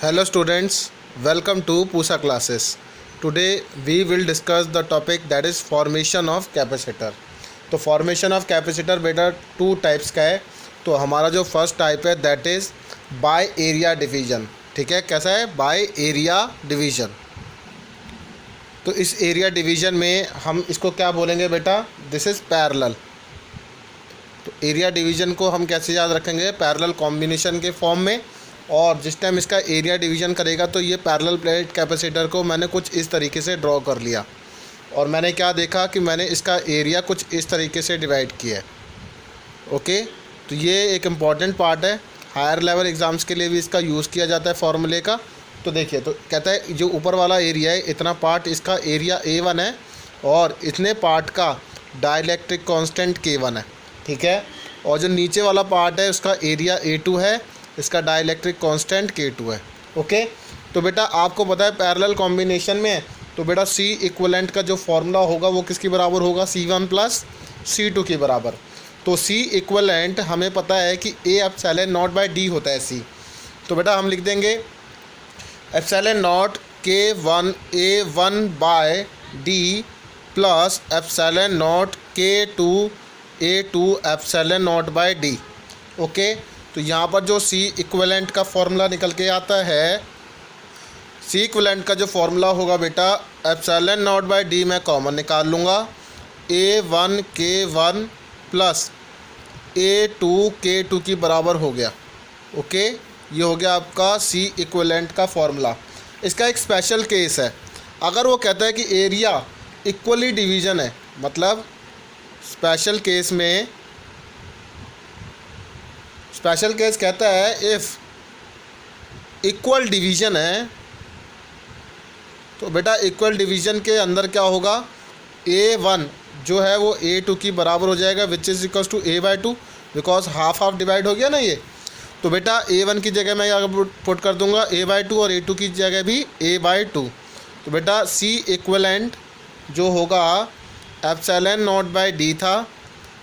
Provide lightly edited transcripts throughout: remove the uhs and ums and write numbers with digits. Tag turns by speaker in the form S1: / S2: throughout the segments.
S1: Hello students, welcome to Pusa classes. Today we will discuss the topic that is formation of capacitor. तो formation of capacitor बेटा two types का है। तो हमारा जो first type है that is by area division. ठीक है, कैसा है? By area division. तो इस एरिया डिवीज़न में हम इसको क्या बोलेंगे बेटा? This is parallel. तो एरिया डिवीज़न को हम कैसे याद रखेंगे? पैरेलल कॉम्बिनेशन के फॉर्म में। और जिस टाइम इसका एरिया डिवीज़न करेगा तो ये पैरेलल प्लेट कैपेसिटर को मैंने कुछ इस तरीके से ड्रॉ कर लिया और मैंने क्या देखा कि मैंने इसका एरिया कुछ इस तरीके से डिवाइड किया है। ओके, तो ये एक इम्पॉर्टेंट पार्ट है, हायर लेवल एग्ज़ाम्स के लिए भी इसका यूज़ किया जाता है फॉर्मूले का। तो देखिए, तो कहता है जो ऊपर वाला एरिया है इतना पार्ट इसका एरिया A1 है और इतने पार्ट का डाइलेक्ट्रिक कांस्टेंट K1 है। ठीक है, और जो नीचे वाला पार्ट है उसका एरिया A2 है, इसका डाइलेक्ट्रिक कांस्टेंट K2 है। ओके, तो बेटा आपको पता है पैरेलल कॉम्बिनेशन में तो बेटा C इक्वलेंट का जो फॉर्मूला होगा वो किसके बराबर होगा? C1 प्लस C2 के बराबर। तो C इक्वलेंट हमें पता है कि A epsilon naught by D होता है C। तो बेटा हम लिख देंगे epsilon naught K1 A1 by D plus epsilon naught K2 A2 epsilon naught by D। Okay, तो यहाँ पर जो C इक्वलेंट का फॉर्मूला निकल के आता है, C इक्वलेंट का जो फॉर्मूला होगा बेटा एप्सिलॉन नॉट बाय D मैं कॉमन निकाल लूँगा। A1 K1 plus A2 K2 की बराबर हो गया। ओके, ये हो गया आपका C इक्वलेंट का फॉर्मूला। इसका एक स्पेशल केस है, अगर वो कहता है कि एरिया इक्वली डिवीज़न है, मतलब स्पेशल केस कहता है इफ़ इक्वल डिवीज़न है तो बेटा इक्वल डिवीज़न के अंदर क्या होगा? A1 जो है वो A2 की बराबर हो जाएगा which is equals to A/2, because half half divide हो गया ना ये। तो बेटा A1 की जगह मैं यहाँ पुट कर दूंगा A/2 और A2 की जगह भी A/2। तो बेटा C इक्वलेंट जो होगा एप्सिलॉन नॉट बाय D था,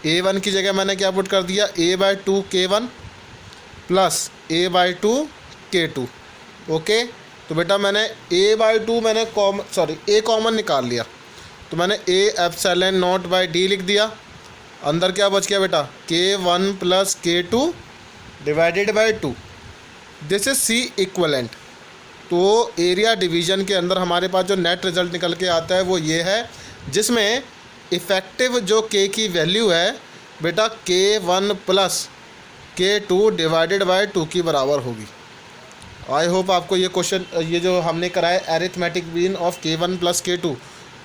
S1: A1 की जगह मैंने क्या पुट कर दिया? A/2 K1 plus A/2 K2। Okay, तो बेटा मैंने A/2 मैंने A कॉमन निकाल लिया, तो मैंने A epsilon naught by D लिख दिया। अंदर क्या बच गया बेटा? K1 plus K2 divided by 2। This is C equivalent. तो एरिया डिवीज़न के अंदर हमारे पास जो नेट रिज़ल्ट निकल के आता है वो ये है, जिसमें इफ़ेक्टिव जो K की वैल्यू है बेटा K1 plus K2 divided by 2 की बराबर होगी। आई होप आपको ये क्वेश्चन, ये जो हमने कराया arithmetic mean of K1 plus K2,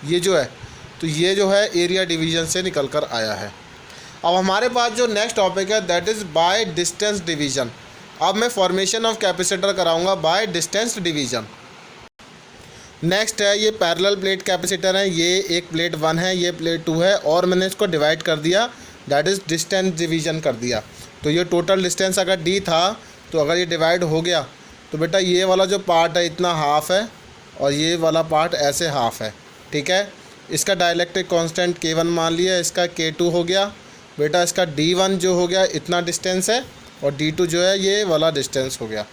S1: ये जो है तो ये जो है एरिया डिवीज़न से निकल कर आया है। अब हमारे पास जो नेक्स्ट टॉपिक है that is by distance division. अब मैं फॉर्मेशन ऑफ कैपेसिटर कराऊंगा बाय डिस्टेंस डिवीज़न। नेक्स्ट है ये पैरेलल प्लेट कैपेसिटर है, ये एक प्लेट 1 है, ये प्लेट 2 है और मैंने इसको डिवाइड कर दिया, दैट इज़ डिस्टेंस डिवीज़न कर दिया। तो ये टोटल डिस्टेंस अगर D था तो अगर ये डिवाइड हो गया तो बेटा ये वाला जो पार्ट है इतना हाफ है और ये वाला पार्ट ऐसे हाफ है। ठीक है, इसका डाइलेक्ट्रिक कांस्टेंट K1 मान लिया, इसका K2 हो गया बेटा, इसका D1 जो हो गया इतना डिस्टेंस है और D2 जो है ये वाला डिस्टेंस हो गया।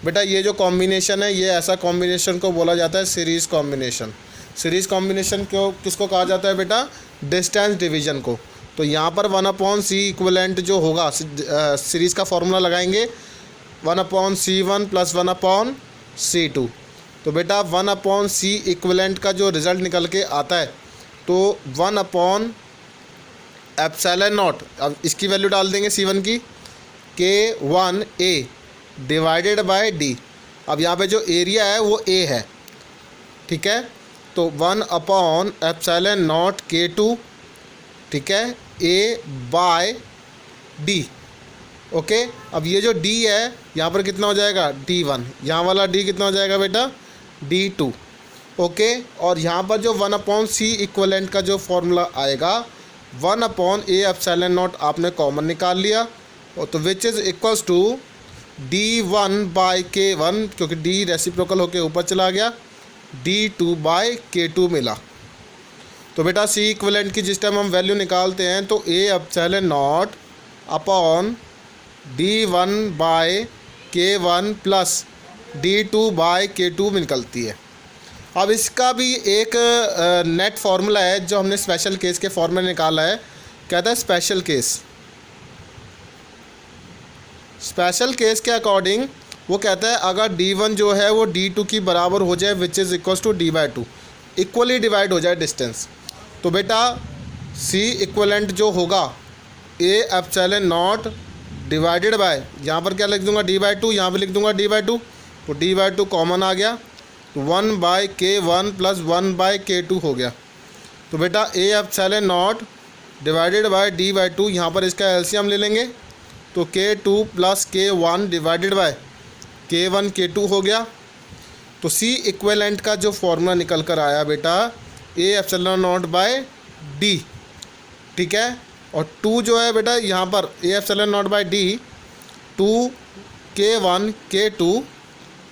S1: बेटा ये जो कॉम्बिनेशन है ये ऐसा कॉम्बिनेशन को बोला जाता है सीरीज़ कॉम्बिनेशन। सीरीज़ कॉम्बिनेशन को किसको कहा जाता है बेटा? डिस्टेंस डिवीज़न को। तो यहाँ पर 1/C इक्वलेंट जो होगा, सीरीज़ का फॉर्मूला लगाएंगे 1/C1 प्लस 1/C2। तो बेटा 1/C इक्वलेंट का जो रिज़ल्ट निकल के आता है तो 1/एप्सिलॉन नॉट, अब इसकी वैल्यू डाल देंगे C1 की, K1A डिवाइडेड बाय D। अब यहाँ पे जो एरिया है वो A है। ठीक है, तो 1/एप्सिलॉन नॉट K2, ठीक है, A बाय D। ओके, अब ये जो D है यहाँ पर कितना हो जाएगा? D1। यहाँ वाला D कितना हो जाएगा बेटा? D2। ओके, और यहाँ पर जो 1/C इक्वलेंट का जो फॉर्मूला आएगा 1/A एप्सिलॉन नॉट आपने कॉमन निकाल लिया, और तो which is equals to D1 by K1, क्योंकि D रेसिप्रोकल होके ऊपर चला गया, D2 बाय K2 मिला। तो बेटा C इक्वलेंट की जिस टाइम हम वैल्यू निकालते हैं तो A epsilon naught upon D1 by K1 plus D2/K2 निकलती है। अब इसका भी एक नेट फार्मूला है जो हमने स्पेशल केस के फॉर्म में निकाला है। कहता है स्पेशल केस, स्पेशल केस के अकॉर्डिंग वो कहता है अगर D1 जो है वो D2 की बराबर हो जाए which is equals to D/2, equally divide हो जाए डिस्टेंस, तो बेटा C इक्वलेंट जो होगा A epsilon not divided by, यहाँ पर क्या लिख दूंगा D/2, यहाँ पर लिख दूंगा D/2, तो D/2 कॉमन आ गया, 1/K1 प्लस 1/K2 हो गया। तो बेटा A epsilon not divided by D/2, यहाँ पर इसका एलसीएम ले लेंगे तो K2 plus K1 divided by K1 K2 हो गया। तो C इक्वलेंट का जो फॉर्मूला निकल कर आया बेटा A epsilon naught by D, ठीक है। और 2 जो है बेटा यहाँ पर A epsilon naught by D 2K1 K2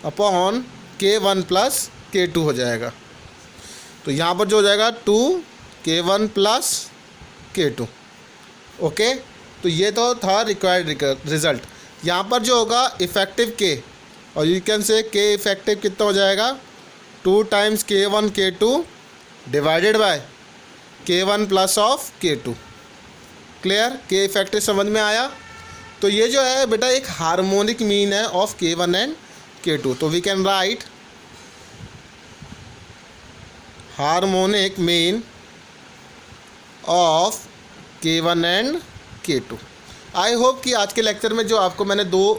S1: upon K1 plus K2 हो जाएगा। तो यहाँ पर जो हो जाएगा 2K1 प्लस K2। ओके, तो ये तो था रिक्वायर्ड रिजल्ट। यहाँ पर जो होगा इफ़ेक्टिव K, और you can say K effective कितना हो जाएगा 2 times K1 K2 divided by K1 plus of K2। Clear, K effective समझ में आया। तो ये जो है बेटा एक हार्मोनिक मीन है ऑफ K1 एंड K2। तो we can write harmonic mean of K1 and K2। I hope कि आज के लेक्चर में जो आपको मैंने 2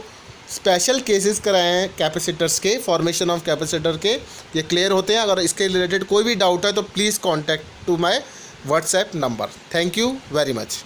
S1: स्पेशल केसेस कराए हैं कैपेसिटर्स के, फॉर्मेशन ऑफ कैपेसिटर के, ये क्लियर होते हैं। अगर इसके रिलेटेड कोई भी डाउट है तो please contact to my WhatsApp number. Thank you very much.